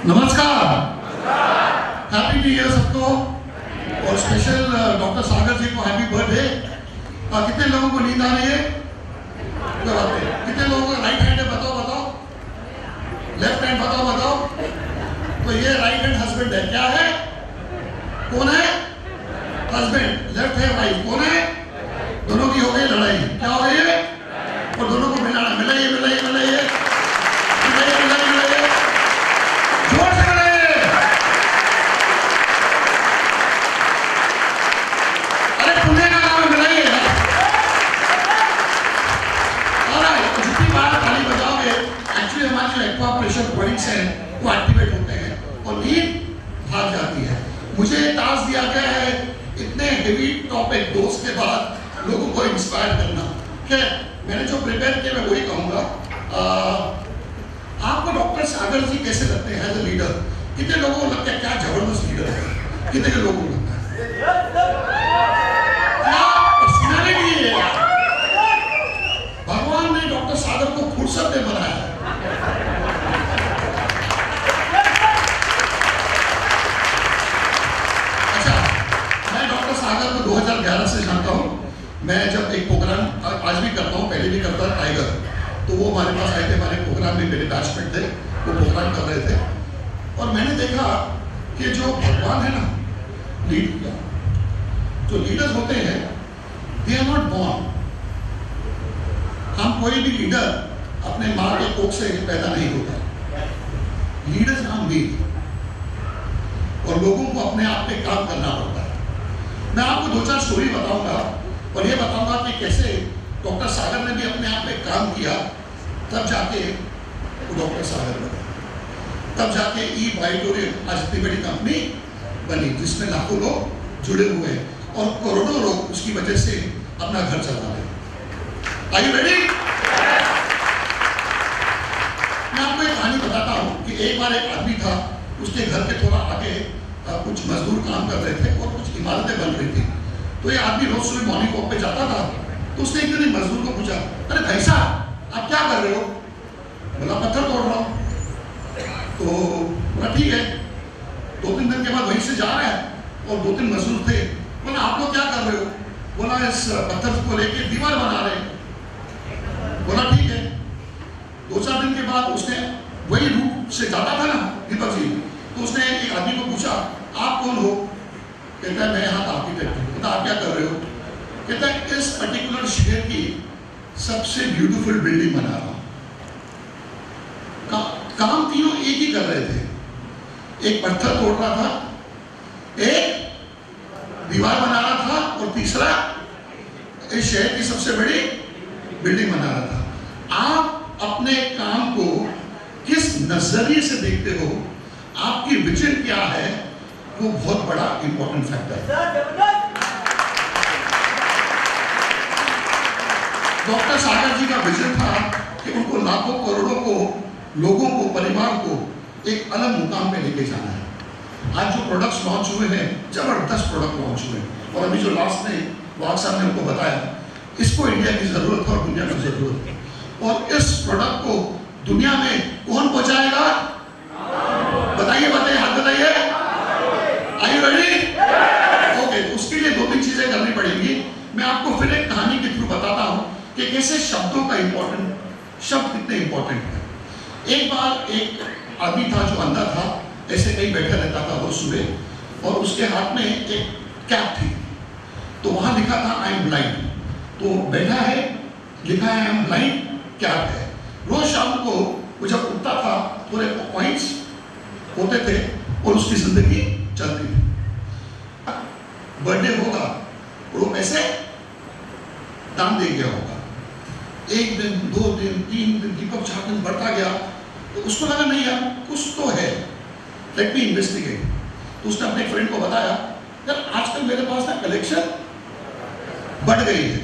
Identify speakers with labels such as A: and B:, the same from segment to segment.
A: नमस्कार, happy new year सबको। और स्पेशल डॉक्टर सागर जी को हैप्पी बर्थडे। कितने लोगों को नींद आ रही है? कितने लोगों का राइट हैंड है? बताओ। लेफ्ट हैंड बताओ। तो ये राइट हैंड हस्बैंड है। क्या है? कौन है? हस्बैंड। लेफ्ट है वाइफ। कौन है? दोनों की हो गई लड़ाई। क्या हो गई है? और दोनों को मिलाइए। जोर से मिलाइए। अरे पुण्य का काम मिलाइए। और जितनी बार ताली बजाओगे एक्चुअली हमारे जो एक्वा प्रेशर पॉइंट्स हैं वो एक्टिवेट होते हैं और नींद भाग जाती है। मुझे टास्क दिया गया है इतने हेवी टॉपिक दोस्त के बाद लोगों को इंस्पायर करना। क्या मैंने जो प्रिपेयर किया मैं वही कहूँगा। आपको डॉक्टर सागर जी कैसे लगते हैं एज ए लीडर? कितने लोगों को लगता है क्या जबरदस्त लीडर है? कितने के लोगों को लगता है? क्या पर्सनैलिटी है यार। भगवान ने डॉक्टर सागर को फुर्सत में बनाया है। अच्छा, मैं डॉक्टर सागर को 2011 से जानता हूँ। मैं जब एक प्रोग्राम आज भी करता हूँ, पहले भी करता था, टाइगर, तो वो हमारे पास आए थे। हमारे प्रोग्राम में मेरे बैचमेट थे, वो प्रोग्राम कर रहे थे और मैंने देखा कि जो भगवान है ना, जो लीडर्स होते हैं दे आर नॉट बॉर्न। हम कोई भी लीडर अपने माँ के कोख से पैदा नहीं होता। लीडर्स हम भी और लोगों को अपने आप पे काम करना पड़ता है। मैं आपको 2-4 स्टोरी बताऊंगा और ये बताऊंगा कि कैसे डॉक्टर सागर ने भी अपने आप पे काम किया, तब जाके वो डॉक्टर सागर बने। तब जाके ई बायोटोरियम आज इतनी बड़ी कंपनी बनी जिसमें लाखों लोग जुड़े हुए हैं और करोड़ों लोग उसकी वजह से अपना घर चला रहे हैं। Are you ready? मैं आपको एक कहानी बताता हूँ कि एक बार एक आदमी था, उसके घर के थोड़ा आगे कुछ मजदूर काम कर रहे थे और कुछ इमारतें बन रही थी। तो ये आदमी रोज सुबह मॉर्निंग वॉक पे जाता था। तो उसने एक दिन मजदूर को पूछा, अरे भाई साहब आप क्या कर रहे हो? बोला पत्थर तोड़ रहा हूँ। तो बोला ठीक है। 2-3 दिन के बाद वहीं से जा रहा है और 2-3 मजदूर थे। बोला आप लोग क्या कर रहे हो? बोला इस पत्थर को लेके दीवार बना रहे हैं। बोला ठीक है। 2-4 दिन के बाद उसने वही रूट से जाता था ना दीपक जी, तो उसने एक आदमी को पूछा आप कौन हो? कहता है मैं यहाँ का आर्किटेक्ट हूँ। कहता आप क्या कर रहे हो? कहता है इस पर्टिकुलर शहर की सबसे ब्यूटीफुल बिल्डिंग बना रहा हूँ। काम तीनों एक ही कर रहे थे। एक पत्थर तोड़ रहा था, एक दीवार बना रहा था और तीसरा इस शहर की सबसे बड़ी बिल्डिंग बना रहा था। आप अपने काम को किस नजरिए से देखते हो, आपकी विजन क्या है, वो बहुत बड़ा इंपॉर्टेंट फैक्टर है। डॉक्टर सागर जी का विजन था कि उनको लाखों करोड़ों को लोगों को परिवार को एक अलग मुकाम पे लेके जाना है। आज जो प्रोडक्ट्स लॉन्च हुए हैं, जबरदस्त प्रोडक्ट लॉन्च हुए और अभी जो लास्ट में वाक साहब ने उनको बताया, इसको इंडिया की जरूरत है और दुनिया की जरूरत है। और इस प्रोडक्ट को दुनिया में कौन पहुंचाएगा? बताइए हाथ बताइए। Are you ready? ओके, उसके लिए 2-3 चीजें करनी पड़ेंगी। मैं आपको फिर एक कहानी के थ्रू बताता हूं कि कैसे शब्दों का शब्द कितने इंपॉर्टेंट है। एक बार एक आदमी था जो अंधा था, ऐसे कहीं बैठा रहता था रोज सुबह और उसके हाथ में एक कैप थी। तो वहां लिखा था आई एम ब्लाइंड। तो बैठा है, लिखा है आई एम ब्लाइंड, कैप है। रोज शाम को वो जब उठता था थोड़े पॉइंट्स होते थे और उसकी जिंदगी चलती थी। बर्थडे होगा और वो पैसे दान दे गया होगा। 1 दिन 2 दिन 3 दिन दीपक 4 दिन बढ़ता गया। तो उसको लगा नहीं यार कुछ तो है, लेट मी इन्वेस्टिगेट। तो उसने अपने फ्रेंड को बताया यार आजकल मेरे पास ना कलेक्शन बढ़ गई है,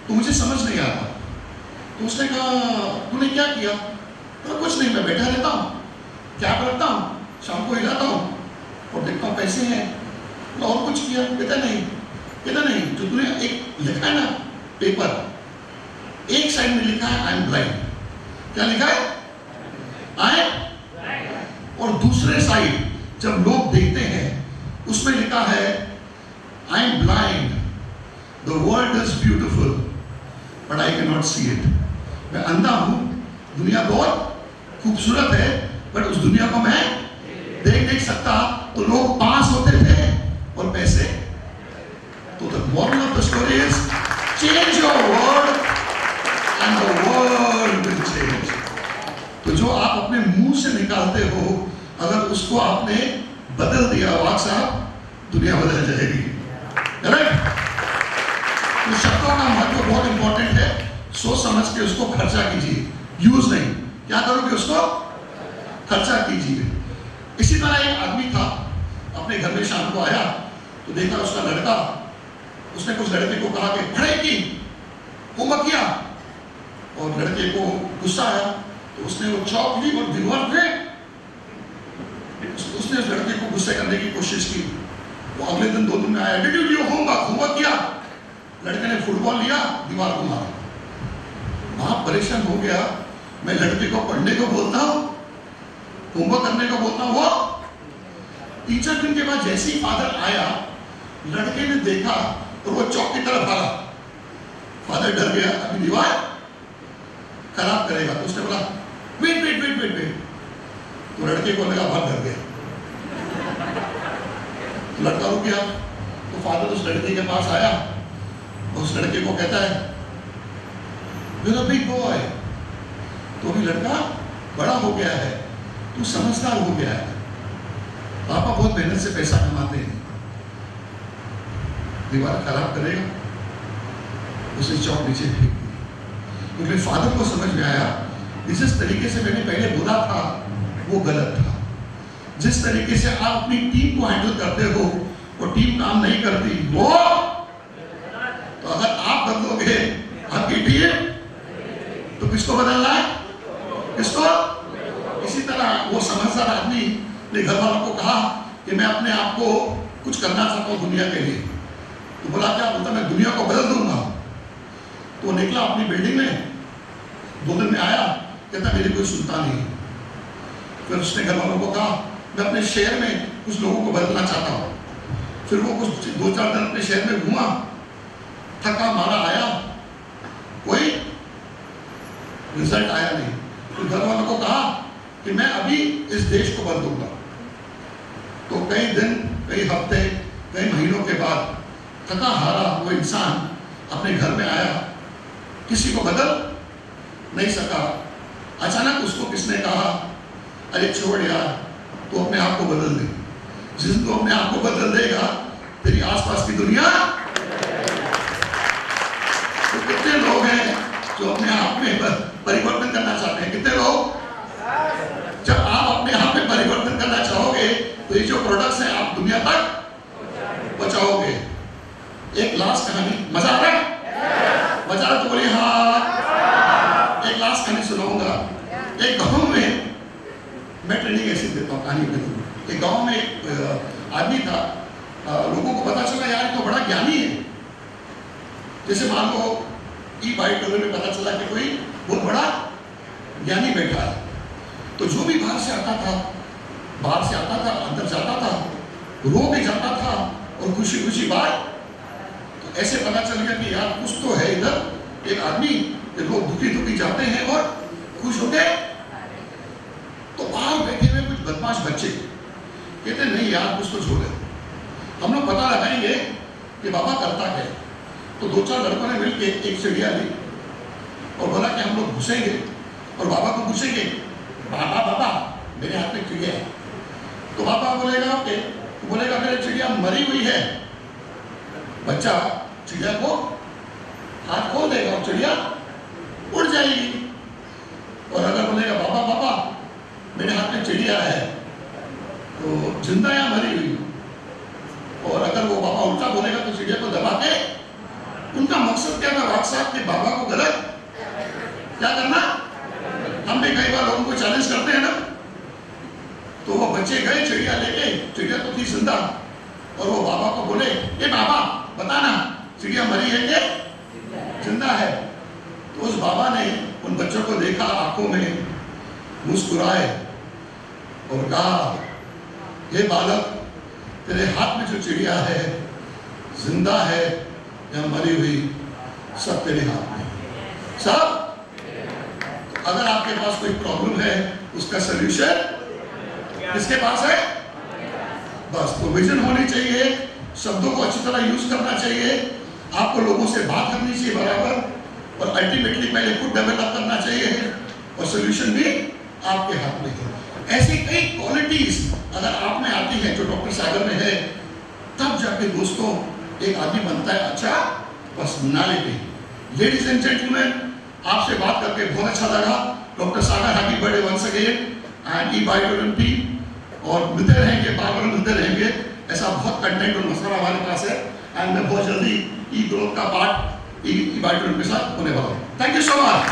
A: तो मुझे समझ नहीं आता। तो उसने कहा तूने क्या किया? तो कुछ नहीं, मैं बैठा रहता हूँ, क्या करता हूँ, शाम को हिलाता हूँ और देखता हूँ पैसे हैं। तो और कुछ किया? कहता नहीं, जो तूने एक लिखा है ना पेपर, एक साइड में लिखा है आई एम ब्लाइंड। क्या लिखा है? आई और दूसरे साइड जब लोग देखते हैं उसमें लिखा है I am blind, the world is beautiful but I can not see it. मैं अंधा हूं, दुनिया बहुत खूबसूरत है बट उस दुनिया को मैं देख नहीं सकता। तो लोग पास होते थे और पैसे। तो the moral of the story is change your word and the world will change. तो जो आप अपने मुंह से निकालते हो, अगर उसको आपने बदल दिया वाक साहब, दुनिया बदल जाएगी। करेक्ट? तो शब्दों का महत्व बहुत इंपॉर्टेंट है। सोच समझ के उसको खर्चा कीजिए, यूज नहीं। क्या करोगे? उसको खर्चा कीजिए। इसी तरह एक आदमी था, अपने घर में शाम को आया तो देखा उसका लड़का, उसने कुछ लड़के को कहा कि पढ़ाई की, होमवर्क किया, और लड़के को गुस्सा आया तो उसने वो चौक ली और दीवार पे उसने उस लड़के को गुस्से करने की कोशिश की। वो अगले दिन 2 दिन में आया, डिड यू डू होमवर्क किया? लड़के ने फुटबॉल लिया, दीवार को मारा। बाप परेशान हो गया, मैं लड़के को पढ़ने को बोलता हूँ, होमवर्क करने को बोलता हूँ। वो 3-4 दिन के बाद जैसे ही फादर आया, लड़के ने देखा और वो चौक की तरफ भागा। फादर डर गया, अभी दीवार खराब करेगा। तो उसने बोला wait wait wait wait wait. तो लड़के को लगा बहुत डर गया, तो लड़का रुक गया। तो फादर उस लड़के के पास आया, उस लड़के को कहता है मेरा बिग बॉय, तो अभी लड़का बड़ा हो गया है, तू समझदार हो गया है, पापा बहुत मेहनत से पैसा कमाते हैं, दीवार खराब करेगा। उसे चौक नीचे फेंक दी। क्योंकि फादर को समझ में आया जिस तरीके से मैंने पहले बोला था वो गलत था। जिस तरीके से आप अपनी टीम को हैंडल करते हो वो टीम काम नहीं करती। वो तो अगर आप बदलोगे आपकी टीम, तो किसको बदलना है? किसको? इसी तरह वो समझदार आदमी ने घर वालों को कहा कि मैं अपने आप को कुछ करना चाहता हूँ दुनिया के लिए। तो बोला क्या? बोलता मैं दुनिया को बदल दूंगा। तो निकला अपनी बिल्डिंग में, 2 दिन में आया, कहता मेरी कोई सुनता नहीं। फिर उसने घर वालों को कहा मैं अपने शहर में कुछ लोगों को बदलना चाहता हूँ। फिर वो कुछ 2-4 दिन अपने शहर में घूमा, थका मारा आया, कोई रिजल्ट आया नहीं। तो घर वालों को कहा कि मैं अभी इस देश को बदलूंगा। तो कई दिन, कई हफ्ते, कई महीनों के बाद थका हारा वो इंसान अपने घर में आया, किसी को बदल नहीं सका। अचानक उसको किसने कहा अरे छोड़ यार, तो अपने आप को बदल दे। जिस दिन तो अपने आप को बदल देगा तेरी आसपास की दुनिया। तो कितने लोग हैं जो अपने आप में परिवर्तन करना चाहते हैं? कितने लोग? जब आप अपने आप में परिवर्तन करना चाहोगे तो ये जो प्रोडक्ट्स हैं आप दुनिया तक पहुंचाओगे। एक लास्ट कहानी, मजा आ रहा है? मजा आ रहा तो बोलिए हाँ। एक लास्ट कहानी सुनाऊंगा। एक गांव में, मैं ट्रेनिंग ऐसे देता हूँ कहानी में। एक गांव में एक आदमी था, लोगों को पता चला यार तो बड़ा ज्ञानी है। जैसे मान लो ई-बाइट में पता चला कि कोई बहुत बड़ा ज्ञानी बैठा है, तो जो भी बाहर से आता था अंदर जाता था, रो भी जाता था और खुशी खुशी बात। तो ऐसे पता चल गया कि यार कुछ तो है इधर। एक आदमी, लोग दुखी जाते हैं और खुश होते। तो बाहर बैठे हुए कुछ बदमाश बच्चे कहते नहीं यार कुछ तो छोड़े, हम लोग पता लगाएंगे कि बाबा करता क्या। तो 2-4 लड़कों ने मिलकर एक चिड़िया ली और बोला कि हम लोग घुसेंगे और बाबा को पूछेंगे बाबा मेरे हाथ में चिड़िया है। तो बाबा बोलेगा ओके, बोलेगा मेरी चिड़िया मरी हुई है। बच्चा चिड़िया को हाथ खोल देगा और चिड़िया उड़ जाएगी। और अगर बोलेगा बाबा मेरे हाथ में चिड़िया है, तो जिंदा या मरी हुई। और अगर वो बाबा उल्टा बोलेगा तो चिड़िया को दबा के। उनका मकसद क्या था वाक साहब के बाबा को गलत क्या करना। हम भी कई बार लोगों को चैलेंज करते हैं ना। तो वो बच्चे गए चिड़िया लेके, चिड़िया तो थी जिंदा, और वो बाबा को बोले ए बाबा बताना चिड़िया मरी है कि जिंदा है। तो उस बाबा ने उन बच्चों को देखा, आंखों में मुस्कुराए और कहा, ये बालक, तेरे हाथ में जो चिड़िया है, जिंदा है या मरी हुई, सब तेरे हाथ में है। सब अगर आपके पास कोई प्रॉब्लम है, उसका सलूशन किसके पास है? बस तो विजन होनी चाहिए, शब्दों को अच्छी तरह यूज करना चाहिए, आपको लोगों से बात करनी चाहिए बराबर, और अल्टीमेटली पहले खुद डेवलप करना चाहिए, और सोल्यूशन भी आपके हाथ में है। ऐसी कई क्वालिटीज अगर आप में आती है जो डॉक्टर सागर में है, तब जाके दोस्तों एक आदमी बनता है अच्छा पर्सनालिटी। लेडीज एंड जेंटलमैन, आपसे बात करके बहुत अच्छा लगा। Doctor Sagar, happy birthday once again, and ई बायोटोरन पी, और मिलते रहेंगे, बार-बार मिलते रहेंगे। ऐसा बहुत कंटेंट और मसला हमारे पास है, एंड मैं बहुत जल्दी ई ग्रोथ का पार्ट ई बायोटोरन के साथ होने वाला हूँ। Thank you so much.